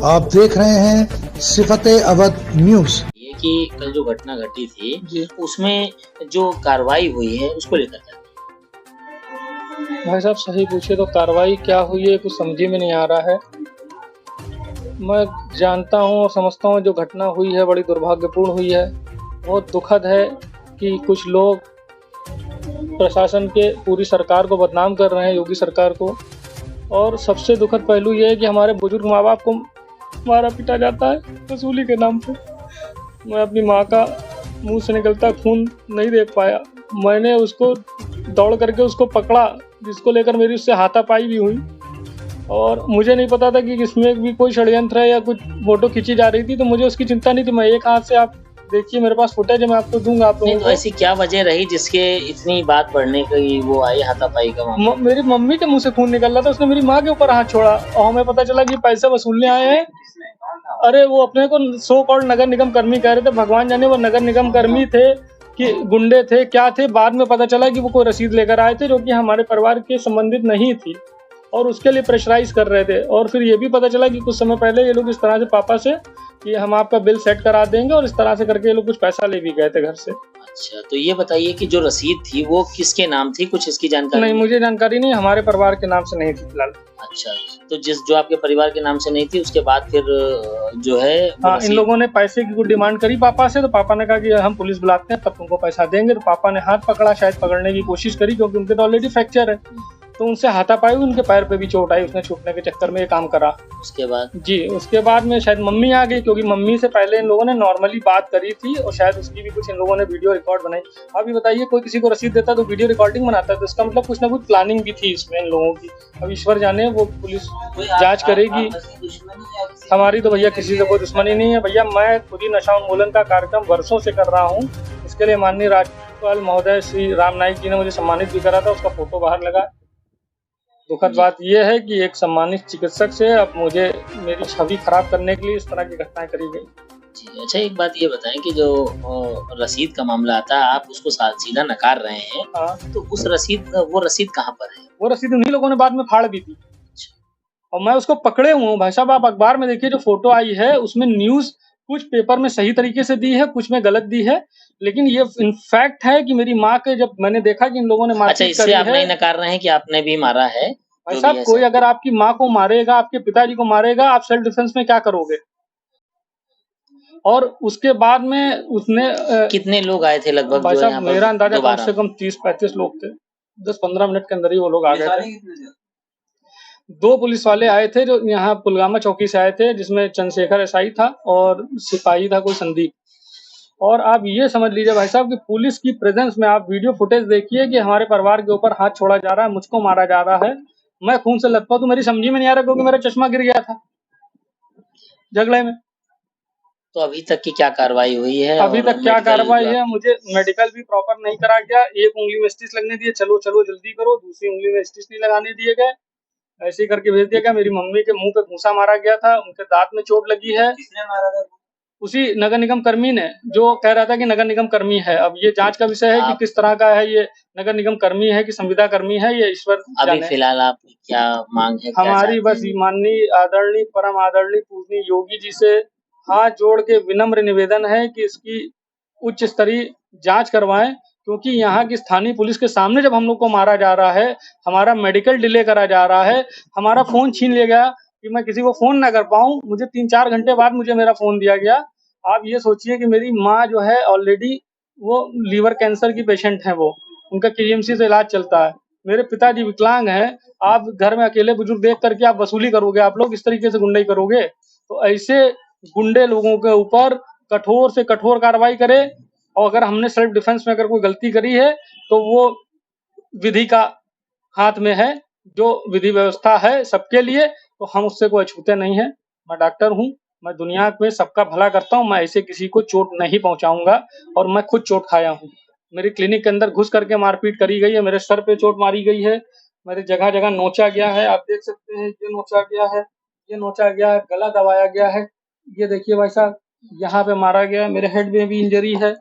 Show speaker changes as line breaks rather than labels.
आप देख रहे हैं सिफते अवध न्यूज।
ये कि कल जो घटना घटी थी उसमें जो कार्रवाई हुई है उसको लेकर क्या?
भाई साहब सही पूछे तो कार्रवाई क्या हुई है कुछ समझ में नहीं आ रहा है। मैं जानता हूँ और समझता हूँ जो घटना हुई है बड़ी दुर्भाग्यपूर्ण हुई है। बहुत दुखद है कि कुछ लोग प्रशासन के पूरी सरकार को बदनाम कर रहे हैं, योगी सरकार को। और सबसे दुखद पहलू ये है कि हमारे बुजुर्ग माँ बाप को मारा पीटा जाता है वसूली के नाम पे। मैं अपनी माँ का मुंह से निकलता खून नहीं देख पाया। मैंने उसको दौड़ करके उसको पकड़ा, जिसको लेकर मेरी उससे हाथापाई भी हुई। और मुझे नहीं पता था कि इसमें भी कोई षड्यंत्र है या कुछ फोटो खींची जा रही थी, तो मुझे उसकी चिंता नहीं थी। मैं एक हाथ से, आप देखिए मेरे पास फुटेज है, मैं आपको दूंगा। आप
नहीं तो ऐसी क्या वजह रही जिसके इतनी बात बढ़ने की वो आई हाथापाई का मामला?
मेरी मम्मी के मुंह से खून निकल रहा था, उसने मेरी माँ के ऊपर हाथ छोड़ा और हमें पता चला कि पैसे वसूलने आए हैं। अरे वो अपने को सो कॉल्ड नगर निगम कर्मी कह रहे थे, भगवान जाने वो नगर निगम कर्मी थे कि गुंडे थे क्या थे। बाद में पता चला कि वो कोई रसीद लेकर आए थे जो कि हमारे परिवार के संबंधित नहीं थी और उसके लिए प्रेशराइज कर रहे थे। और फिर ये भी पता चला कि कुछ समय पहले ये लोग इस तरह से पापा से कि हम आपका बिल सेट करा देंगे, और इस तरह से करके ये लोग कुछ पैसा ले भी गए थे घर से।
अच्छा, तो ये बताइए कि जो रसीद थी वो किसके नाम थी, कुछ इसकी जानकारी?
नहीं, मुझे जानकारी नहीं, हमारे परिवार के नाम से नहीं थी फिलहाल।
अच्छा, तो जो आपके परिवार के नाम से नहीं थी उसके बाद फिर जो है
हाँ, इन लोगों ने पैसे की कुछ डिमांड करी पापा से, तो पापा ने कहा कि हम पुलिस बुलाते हैं तब तुमको पैसा देंगे। तो पापा ने हाथ पकड़ा, शायद पकड़ने की कोशिश करी क्योंकि उनके तो ऑलरेडी फ्रैक्चर है, तो उनसे हाथापाई, उनके पैर पे भी चोट आई। उसने छूटने के चक्कर में ये काम करा।
उसके बाद
उसके बाद में शायद मम्मी आ गई, क्योंकि मम्मी से पहले इन लोगों ने नॉर्मली बात करी थी और शायद उसकी भी कुछ इन लोगों ने वीडियो रिकॉर्ड बनाई। अब ये बताइए, कोई किसी को रसीद देता तो वीडियो रिकॉर्डिंग बनाता है, तो इसका मतलब कुछ ना कुछ प्लानिंग भी थी इसमें इन लोगों की। अब ईश्वर जाने, वो पुलिस जांच करेगी। हमारी तो भैया किसी से कोई दुश्मनी नहीं है भैया। मैं खुद ही नशा उन्मूलन का कार्यक्रम वर्षों से कर रहा हूँ। इसके लिए माननीय राज्यपाल महोदय श्री राम नाईक जी ने मुझे सम्मानित भी करा था, उसका फोटो बाहर लगा। दुखद बात यह है कि एक सम्मानित चिकित्सक से अब मुझे मेरी छवि खराब करने के लिए इस तरह की घटनाएं करी गई।
जी, अच्छा एक बात ये बताएं कि जो रसीद का मामला आता है, आप उसको सीधा नकार रहे हैं।
हाँ,
तो वो रसीद कहाँ पर है?
वो रसीद उन्हीं लोगों ने बाद में फाड़ दी थी और मैं उसको पकड़े हुआ हूँ। भाई साहब, आप अखबार में देखिए, जो फोटो आई है उसमें न्यूज कुछ पेपर में सही तरीके से दी है, कुछ में गलत दी है, लेकिन ये इनफैक्ट है कि मेरी माँ के, जब मैंने देखा कि इन लोगों ने मारपीट करी है।
अच्छा, इससे आप नहीं नकार रहे हैं कि आपने भी मारा है?
भाई साहब, कोई अगर आपकी माँ को मारेगा, आपके पिताजी को मारेगा, आप सेल्फ डिफेंस में क्या करोगे? और उसके बाद में उसने
कितने लोग आए थे लगभग?
भाई साहब, मेरा अंदाजा कम से कम 30-35 लोग थे। 10-15 मिनट के अंदर ही वो लोग आ गए थे। 2 पुलिस वाले आए थे जो यहाँ पुलगामा चौकी से आए थे, जिसमें चंद्रशेखर एसआई था और सिपाही था कोई संदीप। और आप ये समझ लीजिए भाई साहब कि पुलिस की प्रेजेंस में आप वीडियो फुटेज देखिए कि हमारे परिवार के ऊपर हाथ छोड़ा जा रहा है, मुझको मारा जा रहा है। मैं खून से लथपथ हूँ, मेरी समझी में नहीं आ रहा क्योंकि मेरा चश्मा गिर गया था झगड़े में।
तो अभी तक की क्या कार्रवाई हुई है?
अभी तक क्या कार्रवाई है? मुझे मेडिकल भी प्रॉपर नहीं करा गया। एक उंगली में स्टिच लगने दिए, चलो जल्दी करो। दूसरी उंगली में स्टिच नहीं लगाने दिए गए, ऐसे ही करके भेज दिया गया। मेरी मम्मी के मुंह पे घूंसा मारा गया था, उनके दांत में चोट लगी है।
किसने मारा था?
उसी नगर निगम कर्मी ने, जो कह रहा था कि नगर निगम कर्मी है। अब ये जांच का विषय है कि किस तरह का है, ये नगर निगम कर्मी है कि संविदा कर्मी है, ये ईश्वर
अभी फिलहाल आप क्या मांग है?
हमारी बस माननीय आदरणीय परम आदरणीय पूजनीय योगी जी से हाथ जोड़ के विनम्र निवेदन है कि इसकी उच्च स्तरीय जांच करवाएं, क्योंकि यहाँ की स्थानीय पुलिस के सामने जब हम लोग को मारा जा रहा है, हमारा मेडिकल डिले करा जा रहा है, हमारा फोन छीन लिया गया कि मैं किसी को फोन ना कर पाऊं। मुझे 3-4 घंटे बाद मुझे मेरा फोन दिया गया। आप ये सोचिए कि मेरी माँ जो है ऑलरेडी वो लीवर कैंसर की पेशेंट है, वो उनका केजीएमसी से इलाज चलता है। मेरे पिताजी विकलांग हैं। आप घर में अकेले बुजुर्ग देख करके आप वसूली करोगे? आप लोग इस तरीके से गुंडाई करोगे? तो ऐसे गुंडे लोगों के ऊपर कठोर से कठोर कार्रवाई करे। और अगर हमने सेल्फ डिफेंस में अगर कोई गलती करी है तो वो विधि का हाथ में है, जो विधि व्यवस्था है सबके लिए, तो हम उससे कोई अछूते नहीं है। मैं डॉक्टर हूँ, मैं दुनिया में सबका भला करता हूँ, मैं ऐसे किसी को चोट नहीं पहुंचाऊंगा और मैं खुद चोट खाया हूँ। मेरी क्लिनिक के अंदर घुस करके मारपीट करी गई है, मेरे सर पे चोट मारी गई है, मेरे जगह जगह नोचा गया है। आप देख सकते हैं, ये नोचा गया है, ये नोचा गया है, गला दबाया गया है। ये देखिए भाई साहब, यहाँ पे मारा गया है, मेरे हेड में भी इंजरी है।